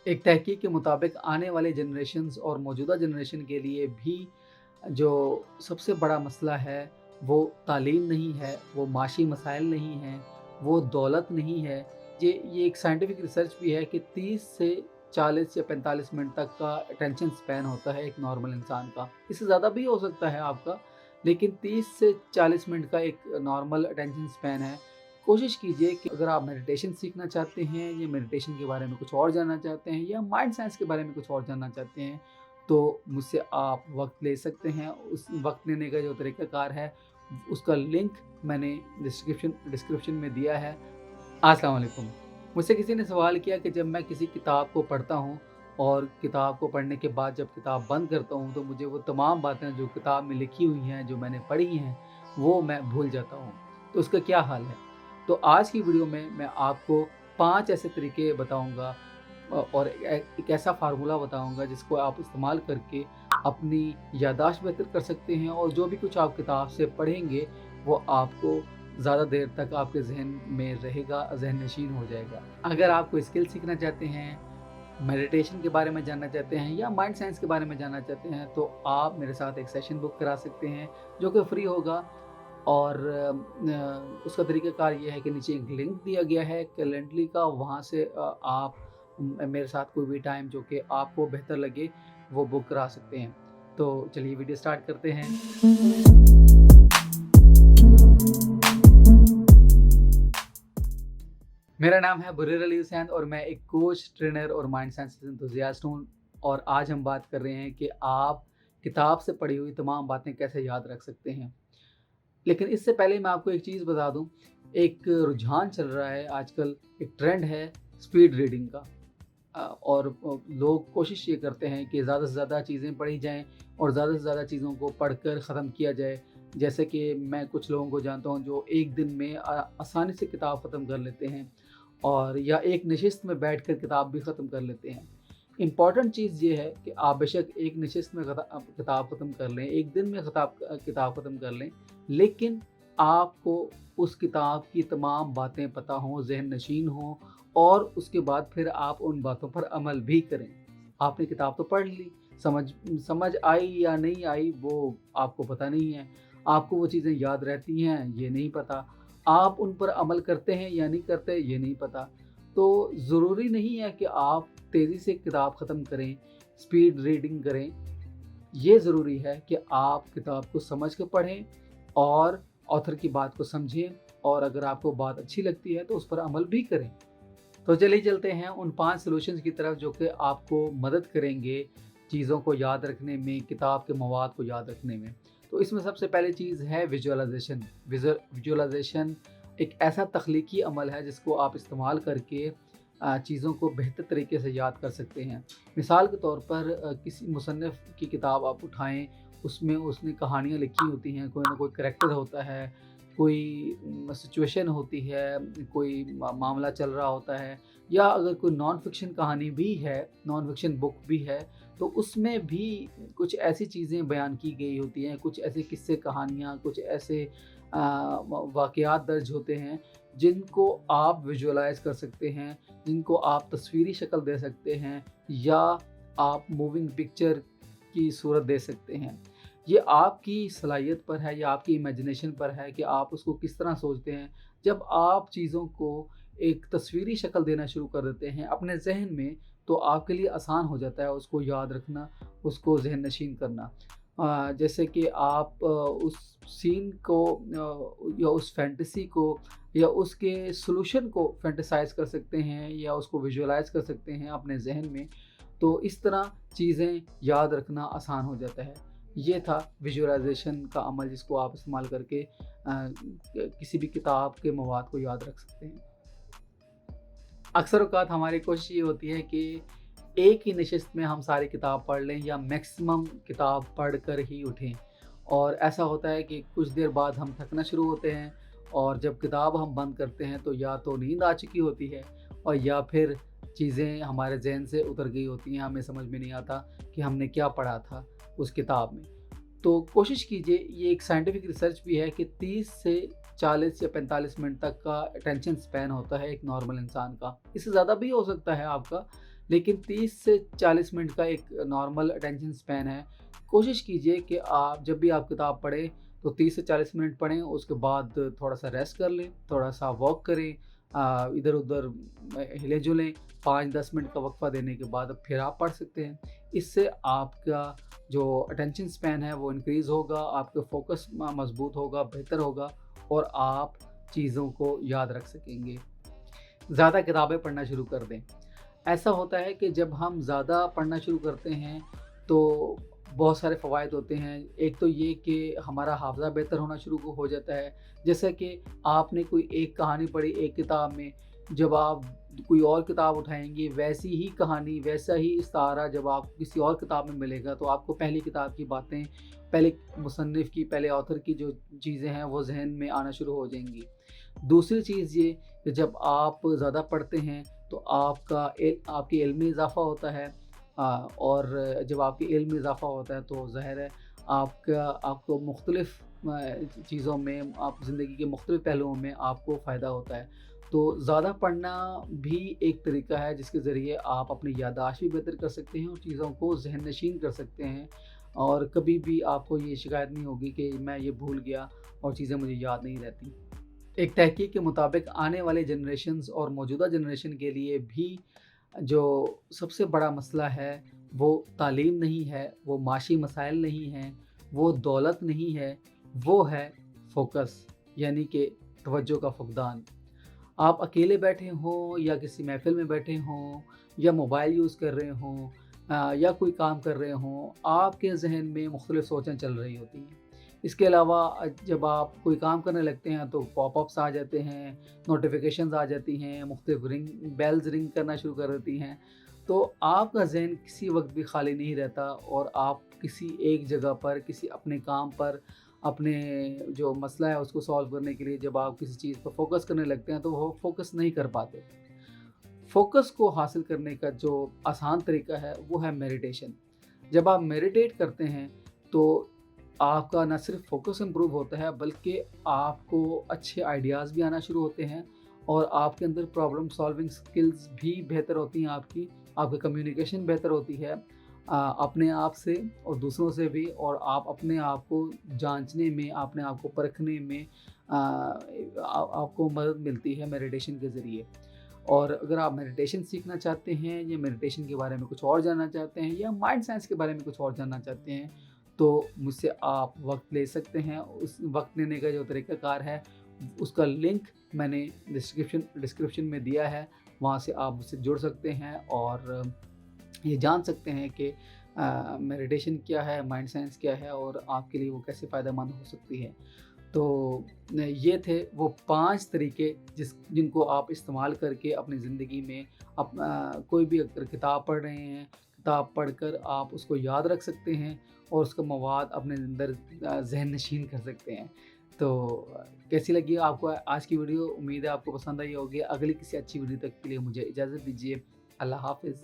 एक तहकीक के मुताबिक आने वाले जनरेशन्स और मौजूदा जनरेशन के लिए भी जो सबसे बड़ा मसला है वो तालीम नहीं है, वो माशी मसाइल नहीं हैं, वो दौलत नहीं है। ये एक साइंटिफिक रिसर्च भी है कि 30 से 40 या 45 मिनट तक का अटेंशन स्पैन होता है एक नॉर्मल इंसान का। इससे ज़्यादा भी हो सकता है आपका, लेकिन 30 से 40 मिनट का एक नॉर्मल अटेंशन स्पैन है। कोशिश कीजिए कि अगर आप मेडिटेशन सीखना चाहते हैं या मेडिटेशन के बारे में कुछ और जानना चाहते हैं या माइंड साइंस के बारे में कुछ और जानना चाहते हैं, तो मुझसे आप वक्त ले सकते हैं। उस वक्त लेने का जो तरीक़ाकार है उसका लिंक मैंने डिस्क्रिप्शन में दिया है। अस्सलाम वालेकुम। मुझसे किसी ने सवाल किया कि जब मैं किसी किताब को पढ़ता हूँ और किताब को पढ़ने के बाद जब किताब बंद करता हूँ तो मुझे वो तमाम बातें जो किताब में लिखी हुई हैं, जो मैंने पढ़ी हैं, वो मैं भूल जाता हूँ। तो उसका क्या हाल है? तो आज की वीडियो में मैं आपको 5 ऐसे तरीके बताऊँगा और एक ऐसा फार्मूला बताऊँगा जिसको आप इस्तेमाल करके अपनी याददाश्त बेहतर कर सकते हैं और जो भी कुछ आप किताब से पढ़ेंगे वो आपको ज़्यादा देर तक आपके ज़हन में रहेगा, ज़हन नशीन हो जाएगा। अगर आप कोई स्किल सीखना चाहते हैं, मेडिटेशन के बारे में जानना चाहते हैं या माइंड साइंस के बारे में जानना चाहते हैं, तो आप मेरे साथ एक सेशन बुक करा सकते हैं जो कि फ्री होगा। और उसका तरीक़ाकार ये है कि नीचे एक लिंक दिया गया है कैलेंडली का, वहाँ से आप मेरे साथ कोई भी टाइम जो कि आपको बेहतर लगे वो बुक करा सकते हैं। तो चलिए वीडियो स्टार्ट करते हैं। मेरा नाम है बुरेर अली हुसैन और मैं एक कोच, ट्रेनर और माइंड साइंस एंथुसियास्ट हूँ। और आज हम बात कर रहे हैं कि आप किताब से पढ़ी हुई तमाम बातें कैसे याद रख सकते हैं। लेकिन इससे पहले मैं आपको एक चीज़ बता दूं, एक रुझान चल रहा है आजकल, एक ट्रेंड है स्पीड रीडिंग का। और लोग कोशिश ये करते हैं कि ज़्यादा से ज़्यादा चीज़ें पढ़ी जाएं और ज़्यादा से ज़्यादा चीज़ों को पढ़कर ख़त्म किया जाए। जैसे कि मैं कुछ लोगों को जानता हूं जो एक दिन में आसानी से किताब ख़त्म कर लेते हैं और या एक नशिस्त में बैठकर किताब भी ख़त्म कर लेते हैं। इम्पॉर्टेंट चीज़ ये है कि आप बेशक एक नशिस्त में किताब ख़त्म कर लें, एक दिन में किताब ख़त्म कर लें, लेकिन आपको उस किताब की तमाम बातें पता हों, ज़हन नशीन हों और उसके बाद फिर आप उन बातों पर अमल भी करें। आपने किताब तो पढ़ ली, समझ आई या नहीं आई वो आपको पता नहीं है। आपको वो चीज़ें याद रहती हैं ये नहीं पता। आप उन पर अमल करते हैं या नहीं करते ये नहीं पता। तो ज़रूरी नहीं है कि आप तेज़ी से किताब ख़त्म करें, स्पीड रीडिंग करें। ये ज़रूरी है कि आप किताब को समझ के पढ़ें और ऑथर की बात को समझें और अगर आपको बात अच्छी लगती है तो उस पर अमल भी करें। तो चलिए चलते हैं उन 5 सॉल्यूशंस की तरफ जो कि आपको मदद करेंगे चीज़ों को याद रखने में, किताब के मवाद को याद रखने में। तो इसमें सबसे पहली चीज़ है विजुअलाइजेशन। विजुअलाइजेशन एक ऐसा तख्लीकी अमल है जिसको आप इस्तेमाल करके चीज़ों को बेहतर तरीके से याद कर सकते हैं। मिसाल के तौर पर किसी मुसन्निफ़ की किताब आप उठाएँ, उसमें उसने कहानियाँ लिखी होती हैं, कोई ना कोई करैक्टर होता है, कोई सिचुएशन होती है, कोई मामला चल रहा होता है, या अगर कोई नॉन फिक्शन कहानी भी है, नॉन फिक्शन बुक भी है, तो उसमें भी कुछ ऐसी चीज़ें बयान की गई होती हैं, कुछ ऐसे किस्से कहानियाँ, कुछ ऐसे वाक़यात दर्ज होते हैं जिनको आप विजुअलाइज़ कर सकते हैं, जिनको आप तस्वीरी शक्ल दे सकते हैं या आप मूविंग पिक्चर की सूरत दे सकते हैं। ये आपकी सलाहियत पर है या आपकी इमेजिनेशन पर है कि आप उसको किस तरह सोचते हैं। जब आप चीज़ों को एक तस्वीरी शक्ल देना शुरू कर देते हैं अपने ज़हन में, तो आपके लिए आसान हो जाता है उसको याद रखना, उसको ज़हन नशीन करना। जैसे कि आप उस सीन को या उस फैंटेसी को या उसके सॉल्यूशन को फैंटेसाइज़ कर सकते हैं या उसको विजुअलाइज़ कर सकते हैं अपने ज़हन में। तो इस तरह चीज़ें याद रखना आसान हो जाता है। ये था विजुअलाइजेशन का अमल जिसको आप इस्तेमाल करके किसी भी किताब के मवाद को याद रख सकते हैं। अक्सर औक़ात हमारी कोशिश ये होती है कि एक ही नशिस्त में हम सारी किताब पढ़ लें या मैक्सिमम किताब पढ़ कर ही उठें। और ऐसा होता है कि कुछ देर बाद हम थकना शुरू होते हैं और जब किताब हम बंद करते हैं तो या तो नींद आ चुकी होती है और या फिर चीज़ें हमारे ज़हन से उतर गई होती हैं, हमें समझ में नहीं आता कि हमने क्या पढ़ा था उस किताब में। तो कोशिश कीजिए, ये एक साइंटिफिक रिसर्च भी है कि 30 से 40 या 45 मिनट तक का अटेंशन स्पैन होता है एक नॉर्मल इंसान का। इससे ज़्यादा भी हो सकता है आपका, लेकिन 30 से 40 मिनट का एक नॉर्मल अटेंशन स्पैन है। कोशिश कीजिए कि आप जब भी आप किताब पढ़ें तो 30 से 40 मिनट पढ़ें, उसके बाद थोड़ा-सा रेस्ट कर लें, थोड़ा-सा वॉक करें, इधर-उधर हिले-जुलें, 5-10 मिनट का वक़्फ़ा देने के बाद अब फिर आप पढ़ सकते हैं। इससे आपका जो अटेंशन स्पैन है वो इंक्रीज़ होगा, आपका फ़ोकस मज़बूत होगा, बेहतर होगा और आप चीज़ों को याद रख सकेंगे। ज़्यादा किताबें पढ़ना शुरू कर दें। ऐसा होता है कि जब हम ज़्यादा पढ़ना शुरू करते हैं तो बहुत सारे फ़वाइद होते हैं। एक तो ये कि हमारा हाफ़ज़ा बेहतर होना शुरू हो जाता है। जैसे कि आपने कोई एक कहानी पढ़ी एक किताब में, जब आप कोई और किताब उठाएँगे वैसी ही कहानी, वैसा ही इस्तारा जब आपको किसी और किताब में मिलेगा तो आपको पहली किताब की बातें, पहले मुसन्निफ़ की, पहले ऑथर की जो चीज़ें हैं वो ज़हन में आना शुरू हो जाएँगी। दूसरी चीज़ ये कि जब आप ज़्यादा पढ़ते हैं तो आपके इल्म में इज़ाफ़ा होता है, और जब आपके इल्म में इज़ाफ़ा होता है तो ज़ाहिर है आपको मुख्तलिफ़ चीज़ों में, आप ज़िंदगी के मुख्तलिफ़ पहलुओं में आपको फ़ायदा होता है। तो ज़्यादा पढ़ना भी एक तरीका है जिसके ज़रिए आप अपनी याददाश्त भी बेहतर कर सकते हैं और चीज़ों को ज़हन नशीन कर सकते हैं, और कभी भी आपको ये शिकायत नहीं होगी कि मैं ये भूल गया और चीज़ें मुझे याद नहीं रहती। एक तहकीक के मुताबिक आने वाले जनरेशन्स और मौजूदा जनरेशन के लिए भी जो सबसे बड़ा मसला है वो तालीम नहीं है, वो माशी मसाइल नहीं हैं, वो दौलत नहीं है, वो है फ़ोकस, यानी कि तवज्जो का फ़ुक़दान। आप अकेले बैठे हों या किसी महफ़िल में बैठे हों या मोबाइल यूज़ कर रहे हों, या कोई काम कर रहे हों, आपके ज़हन में मुख्तलिफ़ सोचें चल रही होती हैं। इसके अलावा जब आप कोई काम करने लगते हैं तो पॉपअप्स आ जाते हैं, नोटिफ़िकेशंस आ जाती हैं, मुख्तलिफ़ बेल्स रिंग करना शुरू कर देती हैं। तो आपका ज़हन किसी वक़्त भी खाली नहीं रहता और आप किसी एक जगह पर, किसी अपने काम पर, अपने जो मसला है उसको सॉल्व करने के लिए जब आप किसी चीज़ पर फ़ोकस करने लगते हैं तो वो फ़ोकस नहीं कर पाते। फ़ोकस को हासिल करने का जो आसान तरीका है वो है मेडिटेशन। जब आप मेडिटेट करते हैं तो आपका ना सिर्फ फ़ोकस इम्प्रूव होता है बल्कि आपको अच्छे आइडियाज़ भी आना शुरू होते हैं और आपके अंदर प्रॉब्लम सॉल्विंग स्किल्स भी बेहतर होती हैं, आपकी कम्युनिकेशन बेहतर होती है, अपने आप से और दूसरों से भी, और आप अपने आप को जांचने में, अपने आप को परखने में आपको मदद मिलती है मेडिटेशन के ज़रिए। और अगर आप मेडिटेशन सीखना चाहते हैं या मेडिटेशन के बारे में कुछ और जानना चाहते हैं या माइंड साइंस के बारे में कुछ और जानना चाहते हैं तो मुझसे आप वक्त ले सकते हैं। उस वक्त लेने का जो तरीक़ाकार है उसका लिंक मैंने डिस्क्रिप्शन में दिया है, वहाँ से आप मुझसे जुड़ सकते हैं और ये जान सकते हैं कि मेडिटेशन क्या है, माइंड साइंस क्या है और आपके लिए वो कैसे फ़ायदेमंद हो सकती है। तो ये थे वो 5 तरीके जिनको आप इस्तेमाल करके अपनी ज़िंदगी में कोई भी अगर किताब पढ़ रहे हैं, किताब पढ़कर आप उसको याद रख सकते हैं और उसका मवाद अपने अंदर ज़हन नशीन कर सकते हैं। तो कैसी लगी आपको आज की वीडियो? उम्मीद है आपको पसंद आई होगी। अगली किसी अच्छी वीडियो तक के लिए मुझे इजाज़त दीजिए। अल्लाह हाफ़िज़।